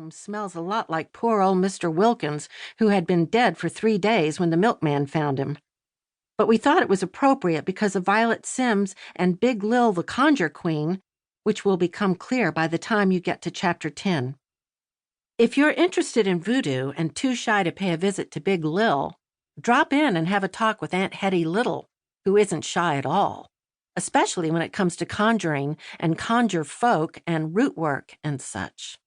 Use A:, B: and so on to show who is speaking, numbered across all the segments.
A: room smells a lot like poor old Mr. Wilkins, who had been dead for 3 days when the milkman found him. But we thought it was appropriate because of Violet Sims and Big Lil the Conjure Queen, which will become clear by the time you get to Chapter 10. If you're interested in voodoo and too shy to pay a visit to Big Lil, drop in and have a talk with Aunt Hetty Little, who isn't shy at all, especially when it comes to conjuring and conjure folk and root work and such.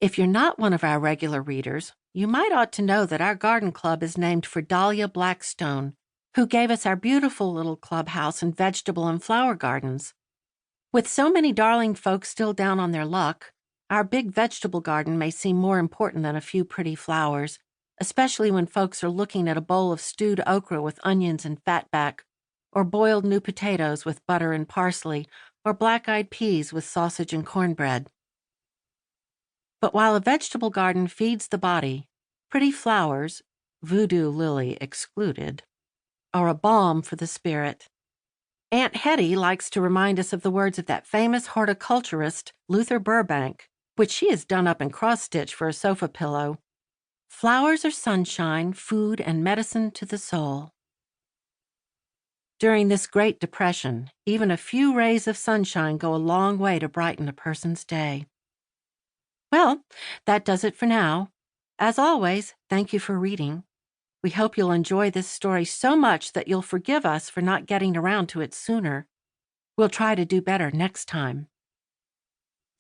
A: If you're not one of our regular readers, you might ought to know that our garden club is named for Dahlia Blackstone, who gave us our beautiful little clubhouse and vegetable and flower gardens. With so many darling folks still down on their luck, our big vegetable garden may seem more important than a few pretty flowers, especially when folks are looking at a bowl of stewed okra with onions and fatback, or boiled new potatoes with butter and parsley, or black-eyed peas with sausage and cornbread. But while a vegetable garden feeds the body, pretty flowers, Voodoo Lily excluded, are a balm for the spirit. Aunt Hetty likes to remind us of the words of that famous horticulturist, Luther Burbank, which she has done up in cross-stitch for a sofa pillow. Flowers are sunshine, food, and medicine to the soul. During this Great Depression, even a few rays of sunshine go a long way to brighten a person's day. Well, that does it for now. As always, thank you for reading. We hope you'll enjoy this story so much that you'll forgive us for not getting around to it sooner. We'll try to do better next time.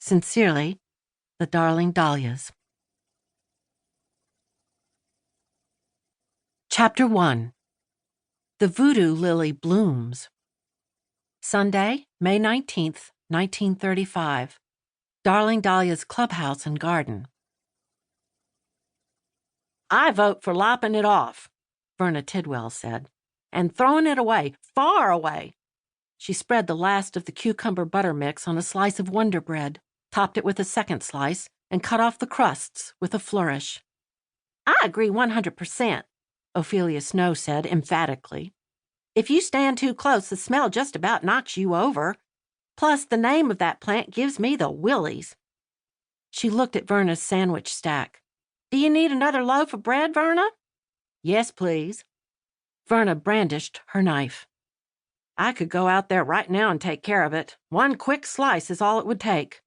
A: Sincerely, the Darling Dahlias. Chapter 1. The Voodoo Lily Blooms. Sunday, May 19th, 1935. Darling Dahlia's clubhouse and garden. "I vote for lopping it off," Verna Tidwell said, "and throwing it away, far away." She spread the last of the cucumber butter mix on a slice of Wonder Bread, topped it with a second slice, and cut off the crusts with a flourish. "I agree 100%, Ophelia Snow said emphatically. "If you stand too close, the smell just about knocks you over. Plus, the name of that plant gives me the willies." She looked at Verna's sandwich stack. "Do you need another loaf of bread, Verna?" "Yes, please." Verna brandished her knife. "I could go out there right now and take care of it. One quick slice is all it would take."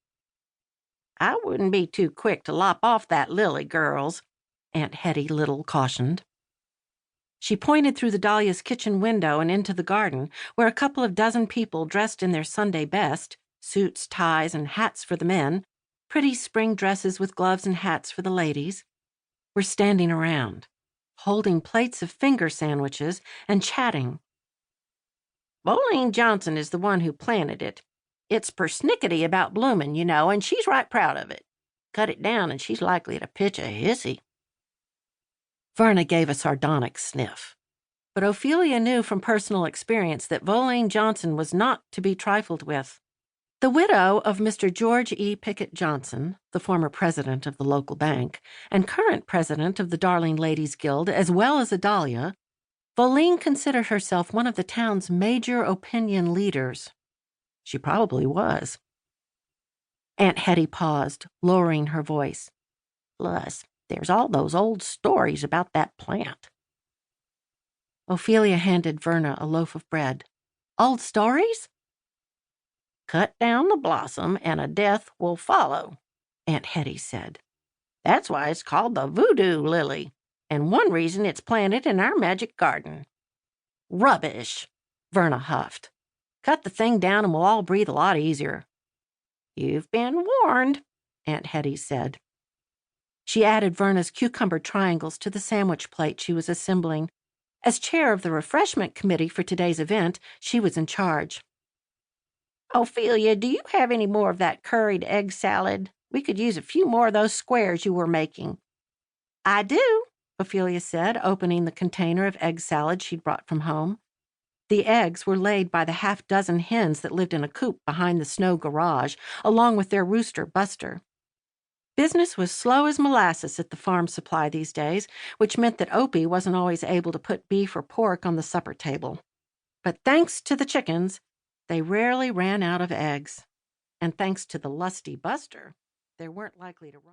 A: "I wouldn't be too quick to lop off that lily, girls," Aunt Hetty Little cautioned. She pointed through the Dahlia's kitchen window and into the garden, where a couple of dozen people dressed in their Sunday best, suits, ties, and hats for the men, pretty spring dresses with gloves and hats for the ladies, were standing around, holding plates of finger sandwiches and chatting. "Boleen Johnson is the one who planted it. It's persnickety about bloomin', you know, and she's right proud of it. Cut it down and she's likely to pitch a hissy." Verna gave a sardonic sniff. But Ophelia knew from personal experience that Voleen Johnson was not to be trifled with. The widow of Mr. George E. Pickett Johnson, the former president of the local bank, and current president of the Darling Ladies Guild, as well as a Dahlia, Voleen considered herself one of the town's major opinion leaders. She probably was. Aunt Hetty paused, lowering her voice. "Plus, there's all those old stories about that plant." Ophelia handed Verna a loaf of bread. "Old stories?" "Cut down the blossom and a death will follow," Aunt Hetty said. "That's why it's called the Voodoo Lily, and one reason it's planted in our magic garden." "Rubbish," Verna huffed. "Cut the thing down and we'll all breathe a lot easier." "You've been warned," Aunt Hetty said. She added Verna's cucumber triangles to the sandwich plate she was assembling. As chair of the refreshment committee for today's event, she was in charge. "Ophelia, do you have any more of that curried egg salad? We could use a few more of those squares you were making." "I do," Ophelia said, opening the container of egg salad she'd brought from home. The eggs were laid by the half-dozen hens that lived in a coop behind the snow garage, along with their rooster, Buster. Business was slow as molasses at the farm supply these days, which meant that Opie wasn't always able to put beef or pork on the supper table. But thanks to the chickens, they rarely ran out of eggs. And thanks to the lusty Buster, they weren't likely to run.